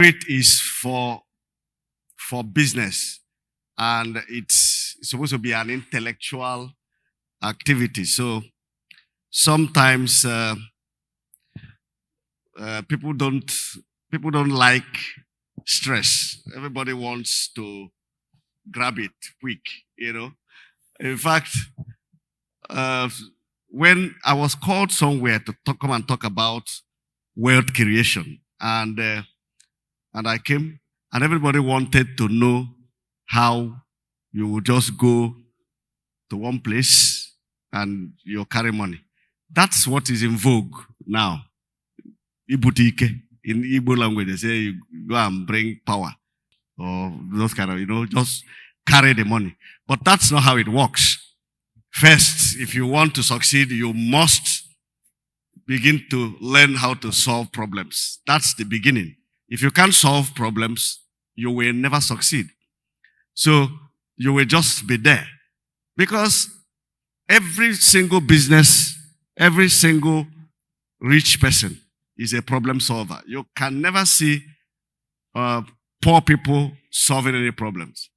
it is for business, and it's supposed to be an intellectual activity. So sometimes people don't like stress. Everybody wants to grab it quick, In fact, when I was called somewhere to come and talk about wealth creation, and I came, and everybody wanted to know how you would just go to one place and you carry money. That's what is in vogue now. Ibutike. In Igbo language, they say you go and bring power, or those kind of, just carry the money. But that's not how it works. First, if you want to succeed, you must begin to learn how to solve problems. That's the beginning. If you can't solve problems, you will never succeed. So you will just be there. Because every single business, every single rich person is a problem solver. You can never see poor people solving any problems.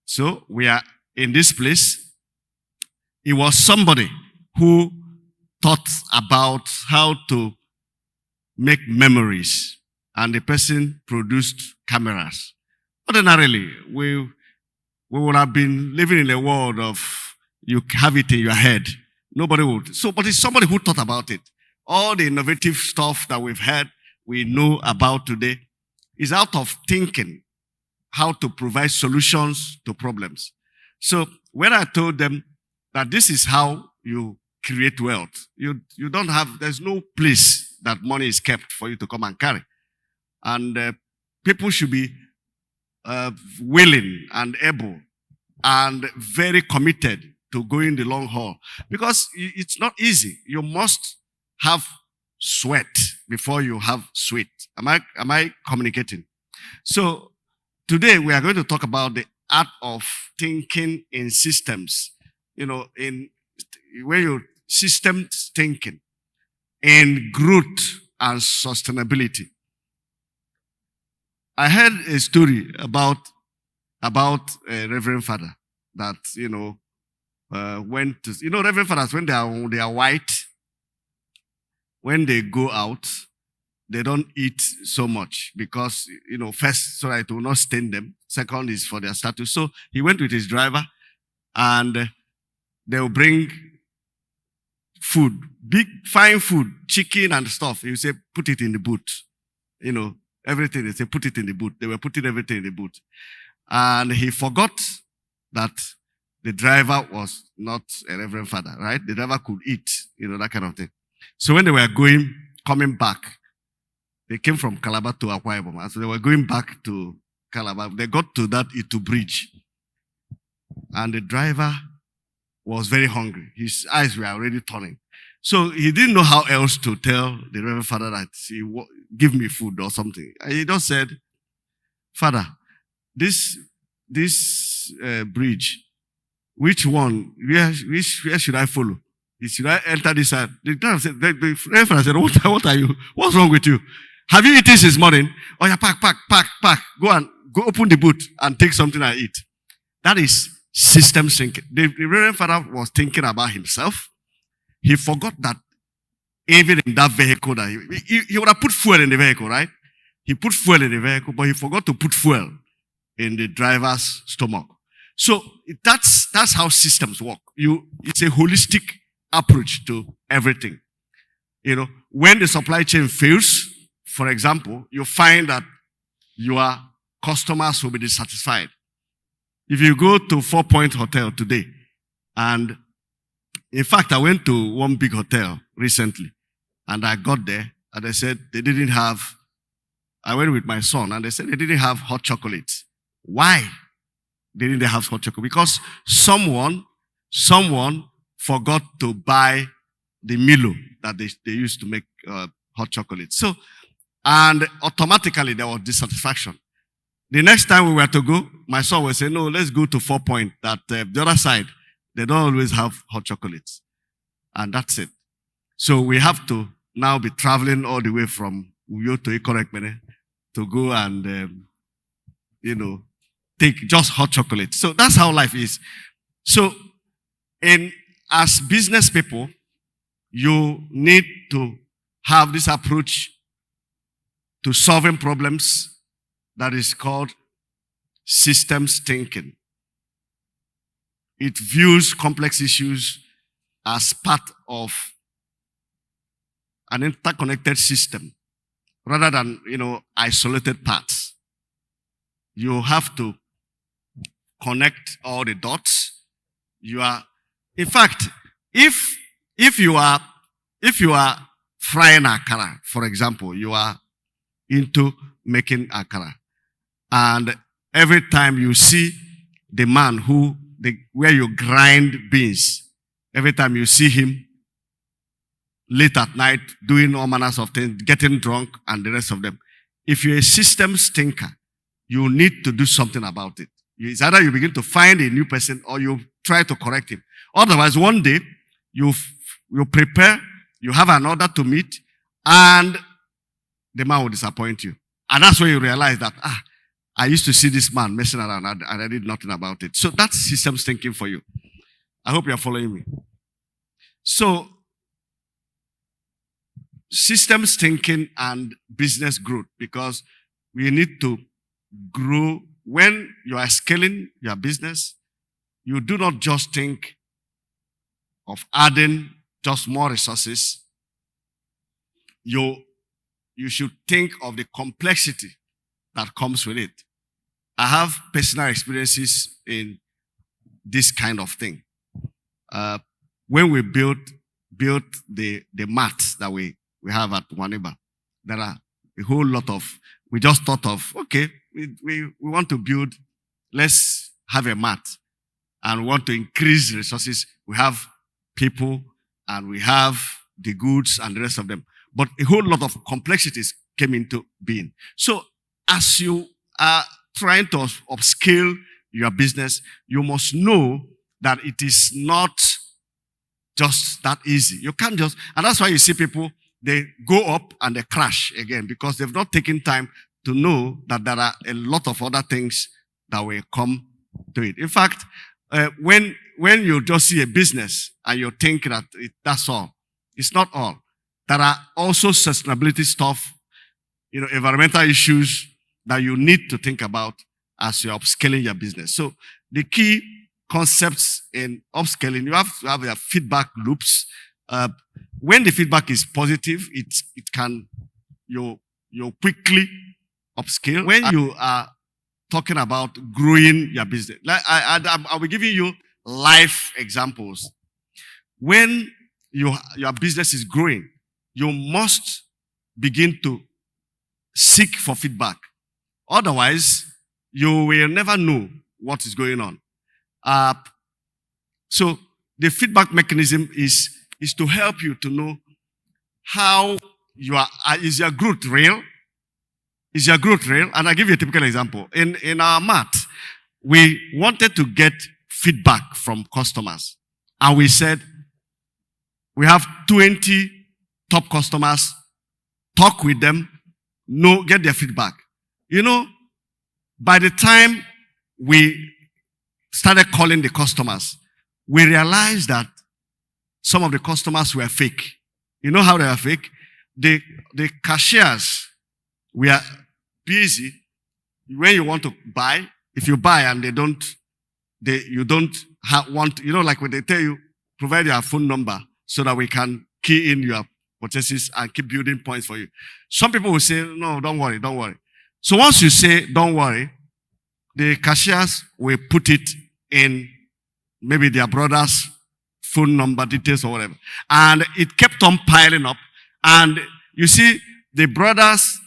So we are in this place. It was somebody who thought about how to make memories, and the person produced cameras. Ordinarily, we would have been living in a world of you have it in your head. Nobody would. So, but it's somebody who thought about it. All the innovative stuff that we've heard, we know about today, is out of thinking how to provide solutions to problems. So when I told them that this is how you create wealth, you don't have, there's no place that money is kept for you to come and carry. And people should be willing and able and very committed to going the long haul, because it's not easy. You must have sweat before you have sweet. Am I communicating? So today we are going to talk about the art of thinking in systems. In where you systems thinking in growth and sustainability. I heard a story about a Reverend Father that went to Reverend Fathers, when they are white. When they go out, they don't eat so much because, first, so that it will not stain them. Second is for their status. So he went with his driver, and they will bring food, big, fine food, chicken and stuff. He will say, put it in the boot. Everything. They say, put it in the boot. They were putting everything in the boot. And he forgot that the driver was not a Reverend Father, right? The driver could eat, that kind of thing. So when they were coming back, they came from Calabar to Akwa Ibom. And so they were going back to Calabar. They got to that Itu bridge. And the driver was very hungry. His eyes were already turning. So he didn't know how else to tell the Reverend Father that give me food or something. And he just said, Father, this bridge, which one? Where should I follow? Should I enter this side? The driver said, the Reverend Father said, what are you? What's wrong with you? Have you eaten since morning? Oh yeah, pack. Go open the boot and take something and eat. That is system thinking. The Reverend Father was thinking about himself. He forgot that even in that vehicle, that he would have put fuel in the vehicle, right? He put fuel in the vehicle, but he forgot to put fuel in the driver's stomach. So that's how systems work. It's a holistic approach to everything. When the supply chain fails, for example, you find that your customers will be dissatisfied. If you go to 4 Point Hotel today, and in fact, I went to one big hotel recently, and I got there, and they said they didn't have, I went with my son, and they said they didn't have hot chocolate. Why didn't they have hot chocolate? Because someone forgot to buy the Milo that they used to make hot chocolate. So, and automatically there was dissatisfaction. The next time we were to go, my son will say, no, let's go to 4 Point. That the other side, they don't always have hot chocolates. And that's it. So we have to now be traveling all the way from Uyo to Ikorekmene to go and, you know, take just hot chocolate. So that's how life is. So, as business people, you need to have this approach to solving problems that is called systems thinking. It views complex issues as part of an interconnected system rather than, isolated parts. You have to connect all the dots. In fact, if you are frying akara, for example, you are into making akara, and every time you see the man where you grind beans, every time you see him late at night doing all manners of things, getting drunk and the rest of them, if you're a systems thinker, you need to do something about it. It's either you begin to find a new person or you try to correct him. Otherwise, one day you prepare, you have an order to meet, and the man will disappoint you. And that's when you realize that, I used to see this man messing around and I did nothing about it. So that's systems thinking for you. I hope you're following me. So, systems thinking and business growth, because we need to grow. When you are scaling your business, you do not just think of adding just more resources. You should think of the complexity that comes with it. I have personal experiences in this kind of thing. When we built the mats that we have at Waniba, there are a whole lot of, we just thought of, okay, we want to build, let's have a mat, and we want to increase resources. We have people and we have the goods and the rest of them. But a whole lot of complexities came into being. So as you are trying to upscale your business, you must know that it is not just that easy. You can't just, and that's why you see people, they go up and they crash again because they've not taken time to know that there are a lot of other things that will come to it. In fact, when you just see a business and you think that that's all, it's not all. There are also sustainability stuff, environmental issues that you need to think about as you're upscaling your business. So the key concepts in upscaling, you have to have your feedback loops. When the feedback is positive, it can, you quickly upscale. When you are talking about growing your business, I'll be giving you life examples. When your business is growing, you must begin to seek for feedback. Otherwise, you will never know what is going on. So the feedback mechanism is to help you to know how is your growth real? Is your growth real? And I'll give you a typical example. In our mat, we wanted to get feedback from customers. And we said, we have 20 top customers, talk with them, get their feedback. By the time we started calling the customers, we realized that some of the customers were fake. You know how they are fake? The cashiers were busy. When you want to buy, if you buy and you don't want, like when they tell you, provide your phone number so that we can key in your purchases and keep building points for you. Some people will say, no, don't worry. So once you say, don't worry, the cashiers will put it in maybe their brother's phone number details or whatever. And it kept on piling up. And you see, the brothers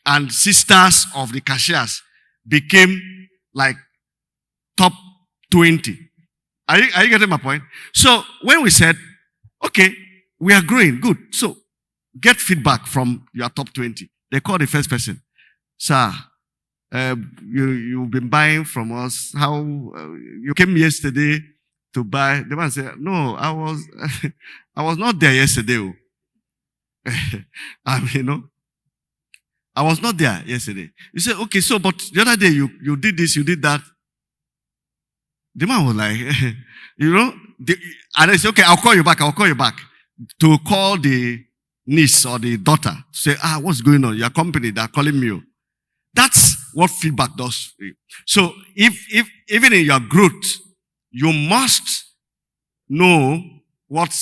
and sisters of the cashiers became like top 20. Are you getting my point? So when we said, okay, we are growing, good. So get feedback from your top 20. They called the first person. Sir, you've been buying from us. How you came yesterday to buy? The man said, no, I was not there yesterday. I was not there yesterday. You say, okay, so, but the other day you did this, you did that. The man was like, you know, and I said, okay, I'll call you back. I'll call you back. To call the niece or the daughter, say, what's going on? Your company, they're calling me. That's what feedback does. So if even in your growth, you must know what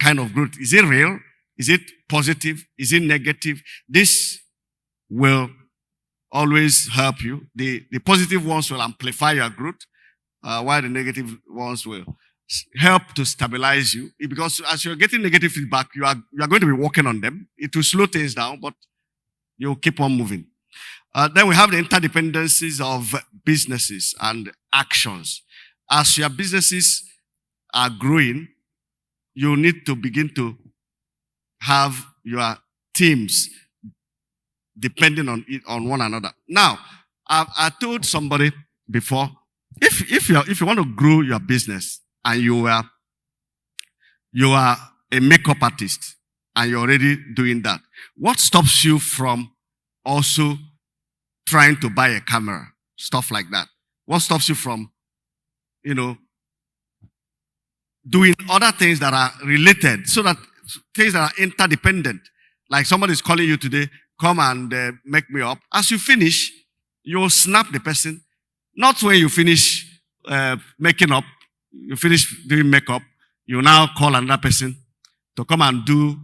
kind of growth. Is it real? Is it positive? Is it negative? This will always help you. The positive ones will amplify your growth, while the negative ones will help to stabilize you. Because as you're getting negative feedback, you are going to be working on them. It will slow things down, but you'll keep on moving. Then we have the interdependencies of businesses and actions. As your businesses are growing, you need to begin to have your teams depending on one another. Now, I told somebody before, if you want to grow your business and you are a makeup artist and you're already doing that, what stops you from also trying to buy a camera, stuff like that? What stops you from, doing other things that are related, so that things that are interdependent? Like somebody's calling you today, come and make me up. As you finish, you'll snap the person. Not when you finish making up, you finish doing makeup, you now call another person to come and do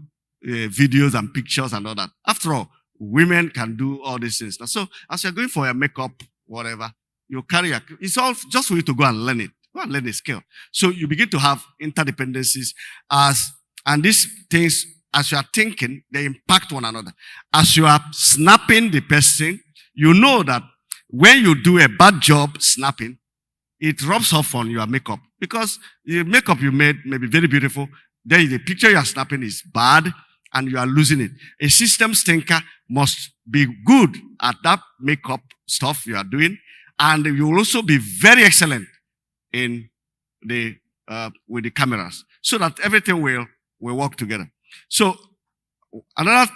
videos and pictures and all that. After all, women can do all these things. So as you're going for your makeup, whatever, you carry it's all just for you to go and learn it. Go and learn a skill. So you begin to have interdependencies and these things, as you are thinking, they impact one another. As you are snapping the person, you know that when you do a bad job snapping, it rubs off on your makeup. Because the makeup you made may be very beautiful, then the picture you are snapping is bad and you are losing it. A systems thinker must be good at that makeup stuff you are doing, and you will also be very excellent in with the cameras, so that everything will work together. So another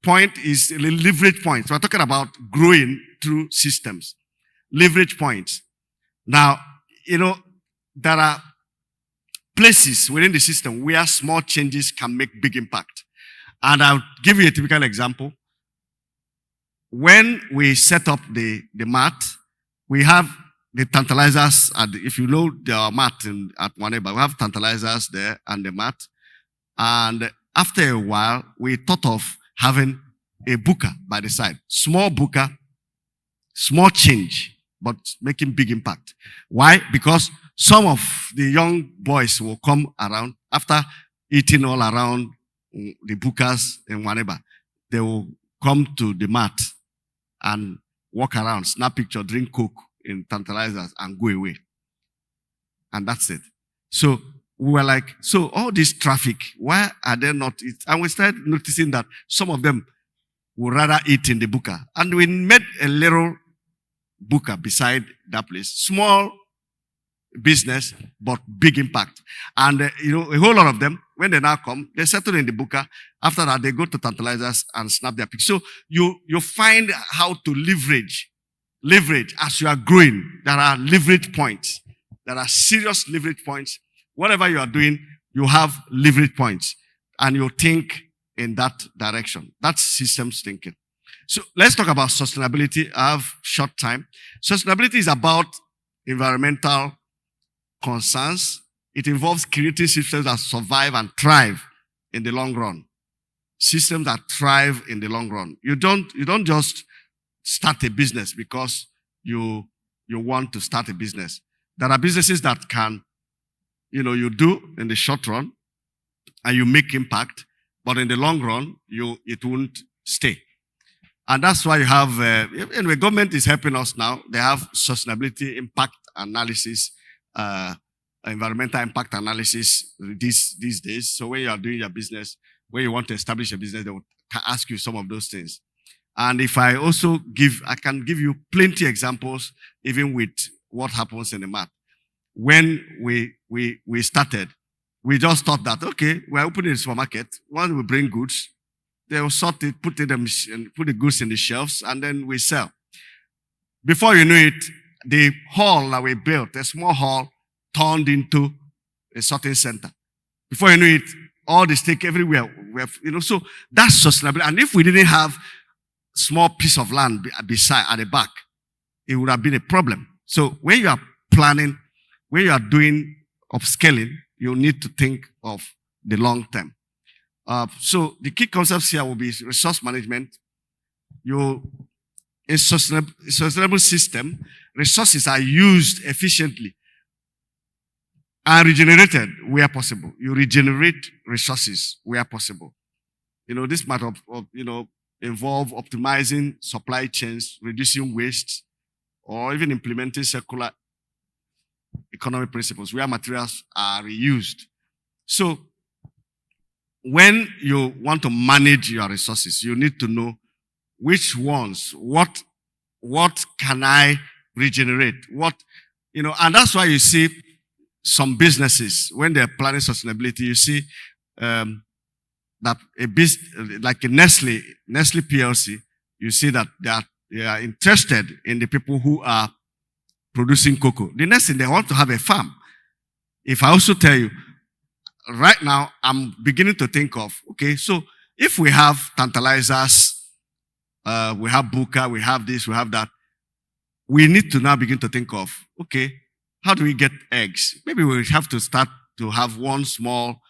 point is leverage points. We're talking about growing through systems. Leverage points. Now, there are places within the system where small changes can make big impact. And I'll give you a typical example. When we set up the mat, we have the tantalizers. If you know the mat at Waneba, we have tantalizers there and the mat. And after a while, we thought of having a booker by the side. Small booker, small change, but making big impact. Why? Because some of the young boys will come around after eating all around the bookers in Waneba. They will come to the mat and walk around, snap picture, drink Coke in tantalizers and go away. And that's it. So we were like, so all this traffic, why are they not eating? And we started noticing that some of them would rather eat in the booker. And we made a little booker beside that place. Small business, but big impact. And, a whole lot of them, when they now come, they settle in the booker. After that, they go to tantalizers and snap their pics. So you find how to leverage as you are growing. There are leverage points. There are serious leverage points. Whatever you are doing, you have leverage points. And you think in that direction. That's systems thinking. So let's talk about sustainability. I have short time. Sustainability is about environmental concerns. It involves creating systems that survive and thrive in the long run. Systems that thrive in the long run. You don't just start a business because you want to start a business. There are businesses that can, you do in the short run and you make impact, but in the long run, it won't stay. And that's why you have, anyway, government is helping us now. They have sustainability impact analysis, environmental impact analysis these days. So when you are doing your business, when you want to establish a business, they will ask you some of those things. And if I also I can give you plenty examples, even with what happens in the mat. When we started, we just thought that, okay, we're opening a supermarket. Once we bring goods, They will sort it, put the goods in the shelves, and then we sell. Before you know it, the hall that we built, a small hall, turned into a sorting center. Before you know it, all the stake everywhere. So that's sustainability. And if we didn't have small piece of land beside at the back, it would have been a problem. So when you are planning, when you are doing upscaling, you need to think of the long term. So the key concepts here will be resource management. In sustainable system, resources are used efficiently and regenerated where possible. You regenerate resources where possible. This might involve optimizing supply chains, reducing waste, or even implementing circular economy principles where materials are reused. So when you want to manage your resources, you need to know which ones, what can I regenerate? And that's why you see some businesses, when they're planning sustainability, you see that like a Nestle PLC, you see that they are interested in the people who are producing cocoa. The next thing, they want to have a farm. If I also tell you, right now, I'm beginning to think of, okay, so if we have tantalizers, we have buka, we have this, we have that, we need to now begin to think of, okay, how do we get eggs? Maybe we have to start to have one small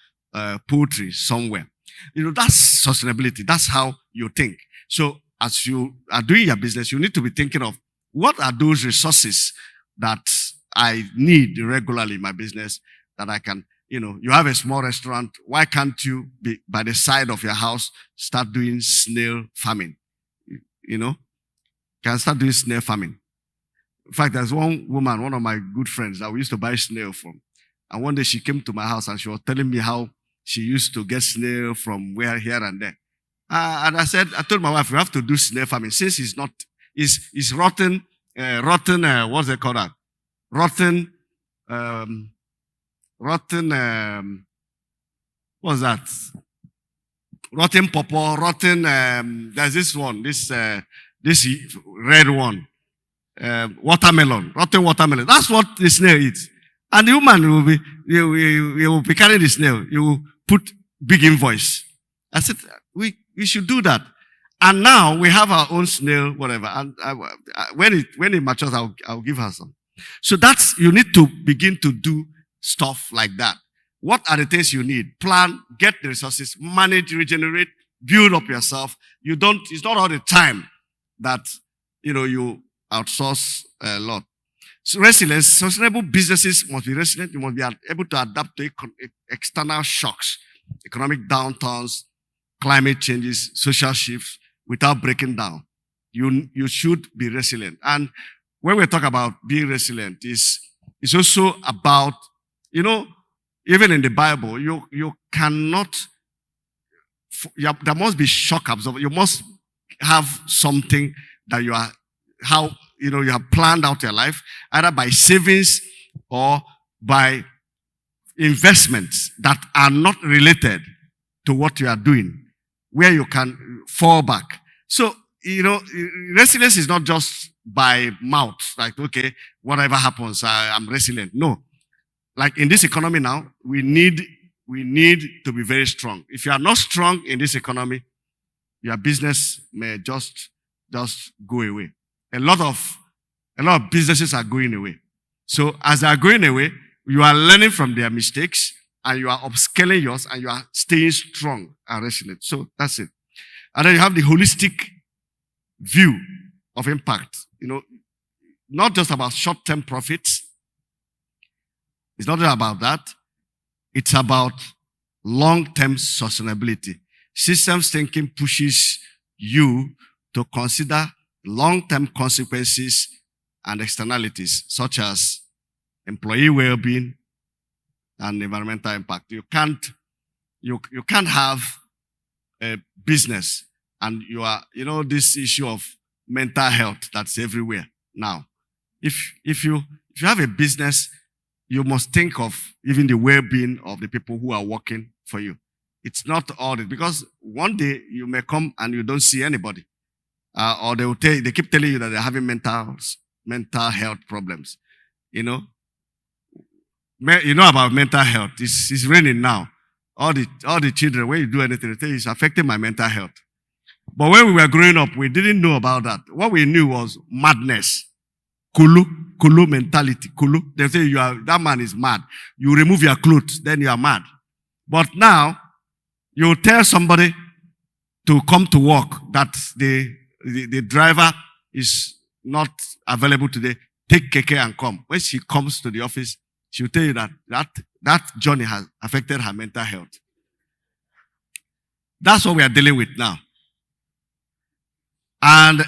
poultry somewhere. That's sustainability. That's how you think. So as you are doing your business, you need to be thinking of what are those resources that I need regularly in my business that I can, you have a small restaurant. Why can't you be by the side of your house, start doing snail farming? Can start doing snail farming. In fact, there's one woman, one of my good friends that we used to buy snail from. And one day she came to my house and she was telling me how she used to get snail from here and there. And I told my wife, we have to do snail farming since it's rotten, what's it called that? What's that? Rotten pawpaw, there's this one, this red one, watermelon, rotten watermelon. That's what the snail eats. And the woman will be carrying the snail. You will put big invoice. I said, we should do that. And now we have our own snail, whatever. And when it matures, I'll give her some. So you need to begin to do stuff like that. What are the things you need? Plan, get the resources, manage, regenerate, build up yourself. It's not all the time that, you outsource a lot. So resilience, sustainable businesses must be resilient. You must be able to adapt to external shocks, economic downturns, climate changes, social shifts without breaking down. You should be resilient. And when we talk about being resilient, it's also about, even in the Bible, you cannot, there must be shock absorber. You must have something that you have planned out your life, either by savings or by investments that are not related to what you are doing, where you can fall back. So, resilience is not just by mouth, like, okay, whatever happens, I'm resilient. No. Like in this economy now, we need to be very strong. If you are not strong in this economy, your business may just go away. A lot of businesses are going away. So as they are going away, you are learning from their mistakes and you are upscaling yours and you are staying strong and resilient. So that's it. And then you have the holistic view of impact. Not just about short-term profits. It's not just about that. It's about long-term sustainability. Systems thinking pushes you to consider long-term consequences and externalities, such as employee well-being and environmental impact. You can't have a business and you are, this issue of mental health that's everywhere now. If you have a business, you must think of even the well-being of the people who are working for you. It's not audit because one day you may come and you don't see anybody, or they keep telling you that they're having mental health problems. You know, you know about mental health. It's raining now. All the children, when you do anything, they say it's affecting my mental health. But when we were growing up, we didn't know about that. What we knew was madness. Kulu mentality. Kulu. They say that man is mad. You remove your clothes, then you are mad. But now, you tell somebody to come to work that the driver is not available today. Take Keke and come. When she comes to the office, she will tell you that journey has affected her mental health. That's what we are dealing with now. And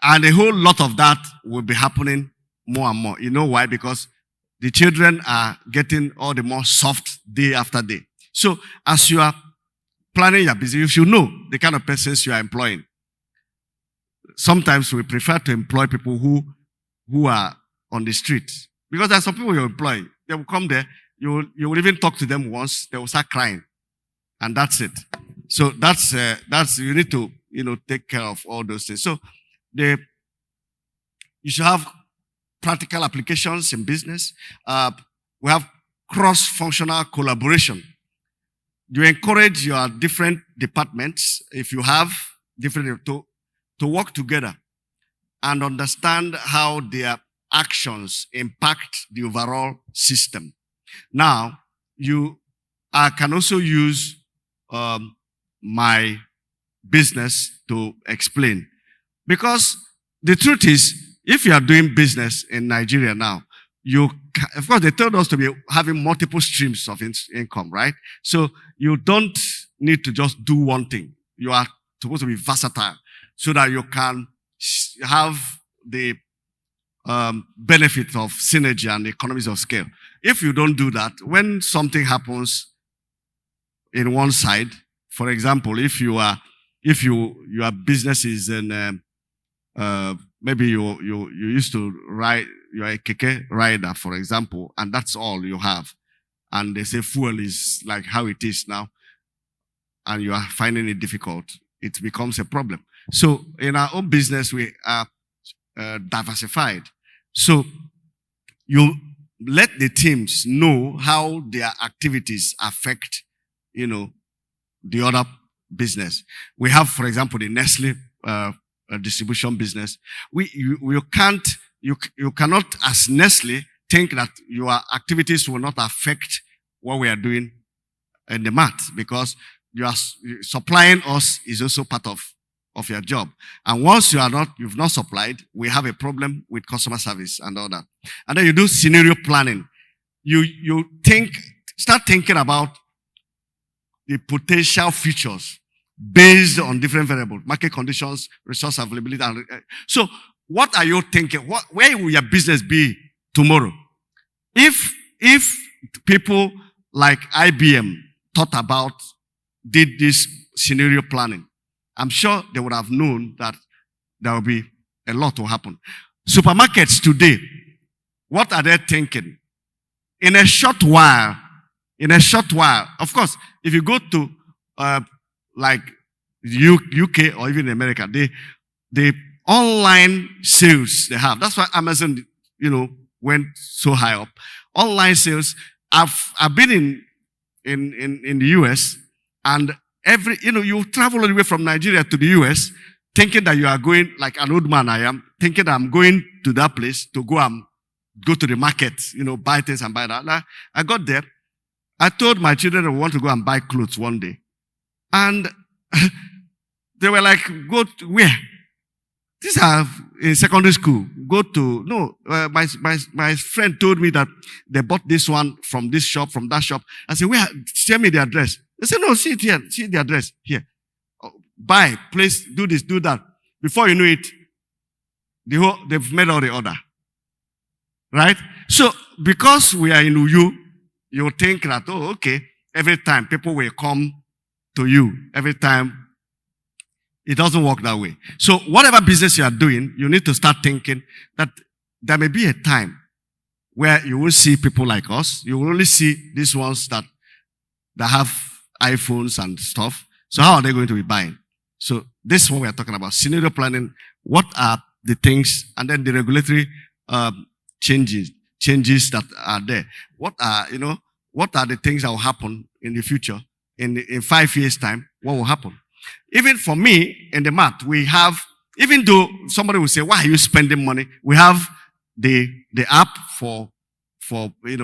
a whole lot of that will be happening more and more. You know why? Because the children are getting all the more soft day after day. So as you are planning your business, you should know the kind of persons you are employing. Sometimes we prefer to employ people who are on the street. Because there are some people you employ. They will come there, you will even talk to them once, they will start crying. And that's it. So that's you need to take care of all those things. So you should have practical applications in business. We have cross-functional collaboration. You encourage your different departments, if you have different, to work together and understand how their actions impact the overall system. Now, I can also use my business to explain. Because the truth is, if you are doing business in Nigeria now, of course, they told us to be having multiple streams of income, right? So you don't need to just do one thing. You are supposed to be versatile so that you can have the benefit of synergy and economies of scale. If you don't do that, when something happens in one side, for example, if your business is in maybe you used to ride, you're a keke rider, for example, and that's all you have, and they say fuel is like how it is now, and you are finding it difficult, it becomes a problem. So in our own business, we are diversified. So you let the teams know how their activities affect, the other business. We have, for example, the Nestle distribution business. You cannot, as Nestle, think that your activities will not affect what we are doing in the mat, because supplying us is also part of your job. And once you've not supplied, we have a problem with customer service and all that. And then you do scenario planning. You start thinking about the potential features based on different variables, market conditions, resource availability. So what are you thinking? Where will your business be tomorrow? If people like IBM did this scenario planning, I'm sure they would have known that there will be a lot to happen. Supermarkets today, what are they thinking? In a short while, of course, if you go to like UK or even America, the online sales they have. That's why Amazon, went so high up. Online sales. I've been in the US, and you travel all the way from Nigeria to the US, thinking that you are going, like an old man I am, thinking that I'm going to that place to go to the market, buy things and buy that. Now, I got there. I told my children I want to go and buy clothes one day. And they were like, go to where? These are in secondary school. My friend told me that they bought this one from this shop, from that shop. I said, where? Tell me the address. They said, no, see it here. See the address here. Buy, place, do this, do that. Before you know it, they've made all the order. Right? So, because we are in Uyu, you think that, okay, every time people will come to you, every time. It doesn't work that way. So, whatever business you are doing, you need to start thinking that there may be a time where you will see people like us. You will only see these ones that have iPhones and stuff. So how are they going to be buying? So this is what we are talking about. Scenario planning. What are the things, and then the regulatory changes that are there. What are the things that will happen in the future? In 5 years' time, what will happen? Even for me, in the math, we have, even though somebody will say, why are you spending money? We have the app for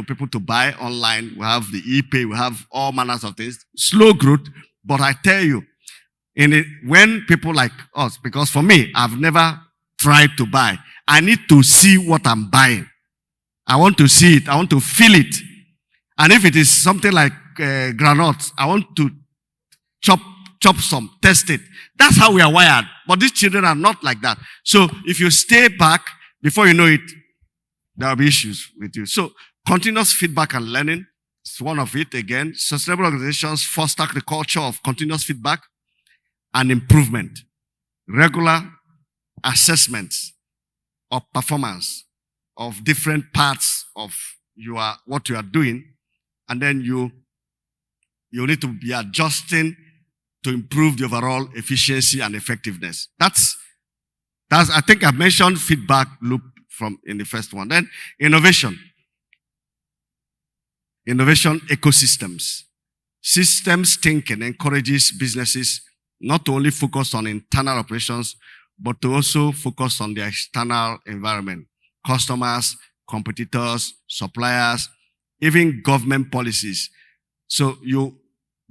people to buy online. We have the e-pay. We have all manners of things. Slow growth. But I tell you, when people like us, because for me, I've never tried to buy. I need to see what I'm buying. I want to see it. I want to feel it. And if it is something like granules, I want to chop some, test it. That's how we are wired. But these children are not like that. So if you stay back, before you know it, there will be issues with you. So continuous feedback and learning is one of it. Again, sustainable organizations foster the culture of continuous feedback and improvement. Regular assessments of performance of different parts of what you are doing, and then you need to be adjusting to improve the overall efficiency and effectiveness. That's I think I've mentioned feedback loop in the first one. Then innovation ecosystems. Systems thinking encourages businesses not to only focus on internal operations, but to also focus on the external environment. Customers, competitors, suppliers, even government policies. So you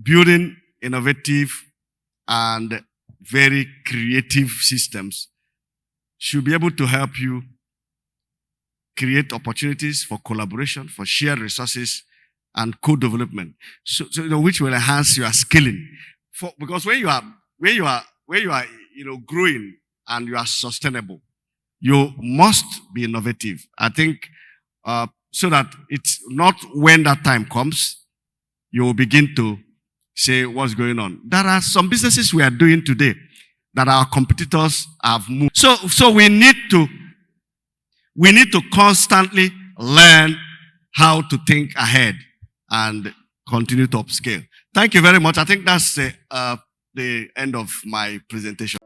building innovative and very creative systems should be able to help you create opportunities for collaboration, for shared resources, and co-development. So which will enhance your skilling. Because when you are growing and you are sustainable, you must be innovative. I think so that it's not when that time comes, you will begin to say what's going on. There are some businesses we are doing today that our competitors have moved. So we need to constantly learn how to think ahead and continue to upscale. Thank you very much. I think that's the end of my presentation.